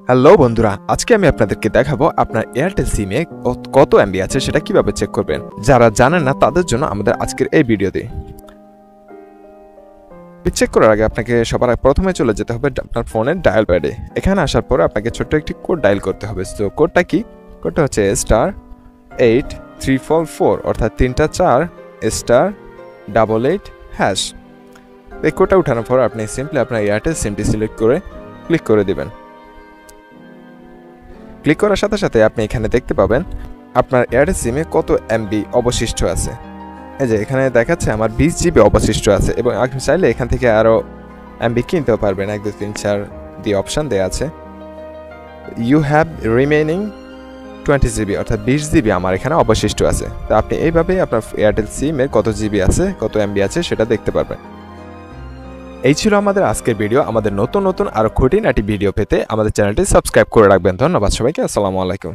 Hello বন্ধুরা, আজকে আমি আপনাদেরকে দেখাবো আপনার এয়ারটেল সিমে কত এমবি আছে সেটা কিভাবে চেক করবেন। যারা জানেন না তাদের জন্য আমাদের আজকের এই ভিডিওতে। চেক করার আগে আপনাকে সবার প্রথমে চলে যেতে হবে আপনার ফোনের ডায়াল প্যাডে। এখানে আসার পরে আপনাকে ছোট্ট একটি কোড ডায়াল করতে হবে। তো কোডটা কি? কোডটা হচ্ছে *8344 অর্থাৎ 3টা 4 *88#। এই কোডটা উঠানোর পর আপনি সিম্পলি আপনার এয়ারটেল সিমটি সিলেক্ট করে ক্লিক করে দিবেন। ক্লিক করার সাথে সাথে আপনি এখানে দেখতে পাবেন আপনার এয়ারটেল সিমে কত এমবি অবশিষ্ট আছে। এই যে এখানে দেখাচ্ছে আমার 20 জিবি অবশিষ্ট আছে এবং আপনি চাইলে এখান থেকে আরও এমবি কিনতেও পারবেন। 1 2 3 4 দিয়ে অপশান দেওয়া আছে। ইউ হ্যাভ রিমেইনিং 20 জিবি অর্থাৎ 20 জিবি আমার এখানে অবশিষ্ট আছে। তো আপনি এইভাবেই আপনার এয়ারটেল সিমের কত জিবি আছে, কত এমবি আছে সেটা দেখতে পারবেন। এই ছিল আমাদের আজকের ভিডিও। আমাদের নতুন নতুন আরও খুঁটিনাটি ভিডিও পেতে আমাদের চ্যানেলটি সাবস্ক্রাইব করে রাখবেন। ধন্যবাদ সবাইকে। আসসালামু আলাইকুম।